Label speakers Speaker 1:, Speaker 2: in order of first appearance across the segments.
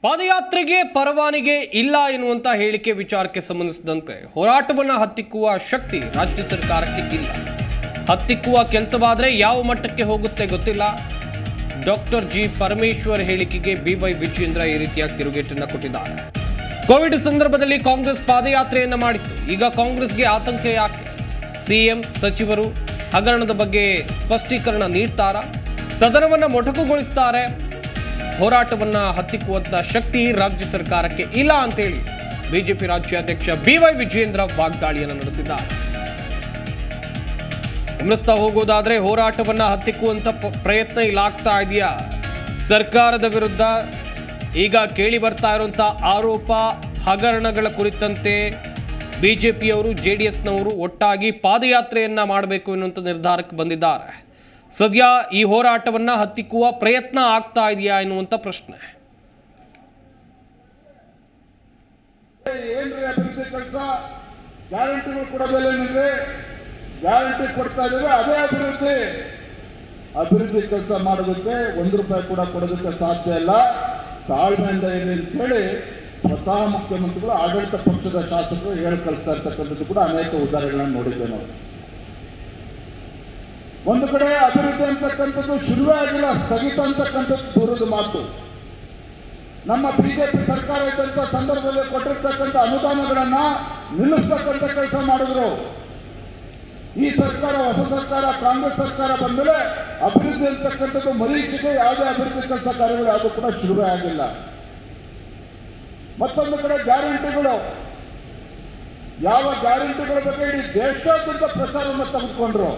Speaker 1: ಪಾದಯಾತ್ರೆಗೆ ಪರವಾನಗಿ ಇಲ್ಲ ಎನ್ನುವಂತ ಹೇಳಿಕೆ ವಿಚಾರಕ್ಕೆ ಸಂಬಂಧಿಸಿದಂತೆ ಹೋರಾಟವನ್ನು ಹತ್ತಿಕ್ಕುವ ಶಕ್ತಿ ರಾಜ್ಯ ಸರ್ಕಾರಕ್ಕೆ ಇಲ್ಲ. ಹತ್ತಿಕ್ಕುವ ಕೆಲಸವಾದರೆ ಯಾವ ಮಟ್ಟಕ್ಕೆ ಹೋಗುತ್ತೆ ಗೊತ್ತಿಲ್ಲ. ಡಾಕ್ಟರ್ ಜಿ ಪರಮೇಶ್ವರ್ ಹೇಳಿಕೆಗೆ ಬಿವೈ ವಿಜೇಂದ್ರ ಈ ರೀತಿಯಾಗಿ ತಿರುಗೇಟನ್ನು ಕೊಟ್ಟಿದ್ದಾರೆ. ಕೋವಿಡ್ ಸಂದರ್ಭದಲ್ಲಿ ಕಾಂಗ್ರೆಸ್ ಪಾದಯಾತ್ರೆಯನ್ನು ಮಾಡಿತ್ತು. ಈಗ ಕಾಂಗ್ರೆಸ್ಗೆ ಆತಂಕ ಯಾಕೆ? ಸಿಎಂ ಸಚಿವರು ಹಗರಣದ ಬಗ್ಗೆ ಸ್ಪಷ್ಟೀಕರಣ ನೀಡ್ತಾರಾ? ಸದನವನ್ನು ಮೊಟಕುಗೊಳಿಸ್ತಾರೆ? ಹೋರಾಟವನ್ನ ಹತ್ತಿಕ್ಕುವಂತ ಶಕ್ತಿ ರಾಜ್ಯ ಸರ್ಕಾರಕ್ಕೆ ಇಲ್ಲ ಅಂತೇಳಿ ಬಿಜೆಪಿ ರಾಜ್ಯಾಧ್ಯಕ್ಷ ಬಿವೈ ವಿಜೇಂದ್ರ ವಾಗ್ದಾಳಿಯನ್ನು ನಡೆಸಿದ್ದಾರೆ. ಗಮನಿಸ್ತಾ ಹೋಗೋದಾದ್ರೆ ಹೋರಾಟವನ್ನ ಹತ್ತಿಕ್ಕುವಂತ ಪ್ರಯತ್ನ ಇಲ್ಲ ಆಗ್ತಾ ಇದೆಯಾ? ಸರ್ಕಾರದ ವಿರುದ್ಧ ಈಗ ಕೇಳಿ ಬರ್ತಾ ಇರುವಂತಹ ಆರೋಪ ಹಗರಣಗಳ ಕುರಿತಂತೆ ಬಿಜೆಪಿಯವರು ಜೆಡಿಎಸ್ನವರು ಒಟ್ಟಾಗಿ ಪಾದಯಾತ್ರೆಯನ್ನ ಮಾಡಬೇಕು ಎನ್ನುವಂತ ನಿರ್ಧಾರಕ್ಕೆ ಬಂದಿದ್ದಾರೆ. ಸದ್ಯ ಈ ಹೋರಾಟವನ್ನ ಹತ್ತಿಕ್ಕುವ ಪ್ರಯತ್ನ ಆಗ್ತಾ ಇದೆಯಾ ಎನ್ನುವಂತ ಪ್ರಶ್ನೆ.
Speaker 2: ಏನ್ರಿ ಅಭಿವೃದ್ಧಿ ಕೆಲಸ? ಗ್ಯಾರಂಟಿಗಳು ಕೊಡಬೇಕೇನ್ರಿ? ಗ್ಯಾರಂಟಿ ಕೊಡ್ತಾ ಇದ್ದೇವೆ, ಅದೇ ಅಭಿವೃದ್ಧಿ ಕೆಲಸ ಮಾಡೋದಕ್ಕೆ ₹1 ಕೂಡ ಕೊಡೋದಕ್ಕೆ ಸಾಧ್ಯ ಇಲ್ಲ. ತಾಳ್ಮೆಯಿಂದ ಇರಿ ಅಂತ ಹೇಳಿ ಸ್ವತಃ ಮುಖ್ಯಮಂತ್ರಿಗಳು ಆಡಳಿತ ಪಕ್ಷದ ಶಾಸಕರು ಹೇಳಿ ಕಳಿಸ್ತಾ ಇರ್ತಕ್ಕಂಥದ್ದು ಕೂಡ ಅನೇಕ ಉದಾಹರಣೆಗಳನ್ನು ನೋಡಿದ್ದೇವೆ ನಾವು. ಒಂದು ಕಡೆ ಅಭಿವೃದ್ಧಿ ಅಂತಕ್ಕಂಥದ್ದು ಶುರುವೇ ಆಗಿಲ್ಲ, ಸ್ಥಗಿತ ಅಂತಕ್ಕಂಥದ್ದು ದೂರದ ಮಾತು. ನಮ್ಮ ಬಿಜೆಪಿ ಸರ್ಕಾರ ಇದ್ದಂಥ ಸಂದರ್ಭದಲ್ಲಿ ಕೊಟ್ಟಿರ್ತಕ್ಕಂಥ ಅನುದಾನಗಳನ್ನ ನಿಲ್ಲಿಸ್ತಕ್ಕಂಥ ಕೆಲಸ ಮಾಡಿದ್ರು. ಈ ಸರ್ಕಾರ, ಹೊಸ ಸರ್ಕಾರ, ಕಾಂಗ್ರೆಸ್ ಸರ್ಕಾರ ಬಂದಮೇಲೆ ಅಭಿವೃದ್ಧಿ ಅಂತಕ್ಕಂಥದ್ದು ಮರೀಚಿಗೆ ಯಾವುದೇ ಅಭಿವೃದ್ಧಿ ಕೆಲಸ ಕಾರ್ಯಗಳು ಯಾವುದು ಕೂಡ ಶುರುವೇ ಆಗಿಲ್ಲ. ಮತ್ತೊಂದು ಕಡೆ ಗ್ಯಾರಂಟಿಗಳು, ಯಾವ ಗ್ಯಾರಂಟಿಗಳ ಬಗ್ಗೆ ಇಡೀ ದೇಶಾದ್ಯಂತ ಪ್ರಚಾರವನ್ನು ತೆಗೆದುಕೊಂಡ್ರು.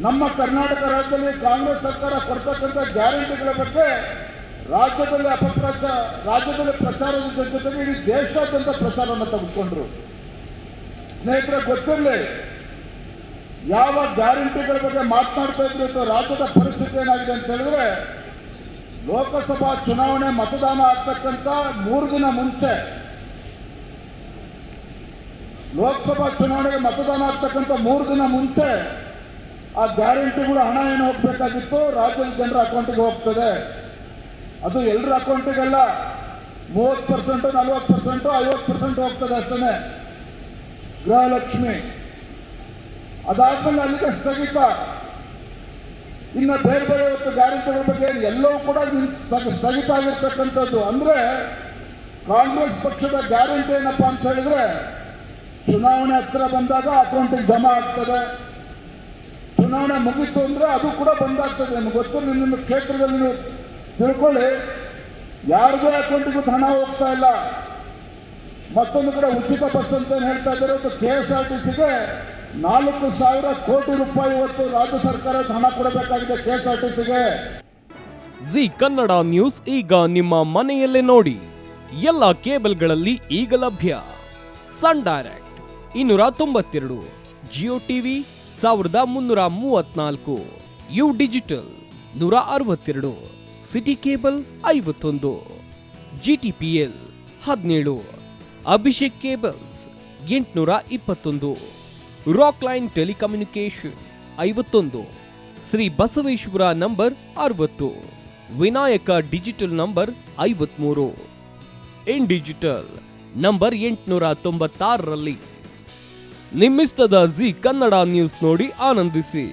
Speaker 2: ನಮ್ಮ ಕರ್ನಾಟಕ ರಾಜ್ಯದಲ್ಲಿ ಕಾಂಗ್ರೆಸ್ ಸರ್ಕಾರ ಕೊಡ್ತಕ್ಕಂಥ ಗ್ಯಾರಂಟಿಗಳ ಬಗ್ಗೆ ರಾಜ್ಯದಲ್ಲಿ ಪ್ರಚಾರದ ಜೊತೆಗೆ ಇಡೀ ದೇಶಾದ್ಯಂತ ಪ್ರಚಾರವನ್ನು ತೆಗೆದುಕೊಂಡ್ರು. ಸ್ನೇಹಿತರೆ, ಗೊತ್ತಿರಲಿ ಯಾವ ಗ್ಯಾರಂಟಿಗಳ ಬಗ್ಗೆ ಮಾತನಾಡ್ತಾ ಇದ್ರು. ರಾಜ್ಯದ ಪರಿಸ್ಥಿತಿ ಏನಾಗಿದೆ ಅಂತ ಹೇಳಿದ್ರೆ, ಲೋಕಸಭಾ ಚುನಾವಣೆ ಮತದಾನ ಆಗ್ತಕ್ಕಂಥ 3 ದಿನ ಮುಂಚೆ, ಲೋಕಸಭಾ ಚುನಾವಣೆಗೆ ಮತದಾನ ಆಗ್ತಕ್ಕಂಥ 3 ದಿನ ಮುಂಚೆ ಆ ಗ್ಯಾರಂಟಿಗಳು ಹಣ ಏನು ಹೋಗ್ಬೇಕಾಗಿತ್ತು ರಾಜ್ಯದ ಜನರ ಅಕೌಂಟಿಗೆ ಹೋಗ್ತದೆ. ಅದು ಎಲ್ಲರ ಅಕೌಂಟಿಗೆಲ್ಲ 30%, 40%, 50% ಹೋಗ್ತದೆ ಅಷ್ಟೇ. ಗೃಹಲಕ್ಷ್ಮಿ ಅದಾದ್ಮೇಲೆ ಅಲ್ಲಿಗೆ ಸ್ಥಗಿತ. ಇನ್ನು ಬೇರೆ ಬೇರೆ ಗ್ಯಾರಂಟಿಗಳ ಬಗ್ಗೆ ಎಲ್ಲವೂ ಕೂಡ ಸ್ಥಗಿತ ಆಗಿರ್ತಕ್ಕಂಥದ್ದು. ಅಂದ್ರೆ ಕಾಂಗ್ರೆಸ್ ಪಕ್ಷದ ಗ್ಯಾರಂಟಿ ಏನಪ್ಪಾ ಅಂತ ಹೇಳಿದ್ರೆ, ಚುನಾವಣೆ ಹತ್ತಿರ ಬಂದಾಗ ಅಕೌಂಟಿಗೆ ಜಮಾ ಆಗ್ತದೆ, ಚುನಾವಣೆ ಮುಗಿತು ಅಂದ್ರೆ ಅದು ಕೂಡ ಬಂದಾಗ್ತದೆ. ನಿಮ್ಗೆ ಗೊತ್ತು, ನಿಮ್ಮ ಕ್ಷೇತ್ರದಲ್ಲಿ ನೀವು ತಿಳ್ಕೊಳ್ಳಿ, ಯಾರಿಗೂ ಅಕೌಂಟಿಗೂ ಹಣ ಹೋಗ್ತಾ ಇಲ್ಲ. ಮತ್ತೊಂದು ಕಡೆ ಉಚಿತ ಬಸ್ ಅಂತ ಹೇಳ್ತಾ ಇದ್ದಾರೆ. KSRTCಗೆ 4,000 ಕೋಟಿ ರೂಪಾಯಿ ಇವತ್ತು ರಾಜ್ಯ ಸರ್ಕಾರ ಹಣ ಕೊಡಬೇಕಾಗಿದೆ KSRTCಗೆ.
Speaker 1: ಜಿ ಕನ್ನಡ ನ್ಯೂಸ್ ಈಗ ನಿಮ್ಮ ಮನೆಯಲ್ಲೇ ನೋಡಿ. ಎಲ್ಲ ಕೇಬಲ್ಗಳಲ್ಲಿ ಈಗ ಲಭ್ಯ. Sun Direct 292, Jio TV 1334, U digital 162, City cable 51, GTPL 17, Abhishek cables 821, Rock Line telecommunication 51, Shri Basaveshwara number 60, Vinayaka digital number 53, in digital number 896ರಲ್ಲಿ. ನಿಮ್ಮಿಸ್ತದ ಜಿ ಕನ್ನಡ ನ್ಯೂಸ್ ನೋಡಿ ಆನಂದಿಸಿ.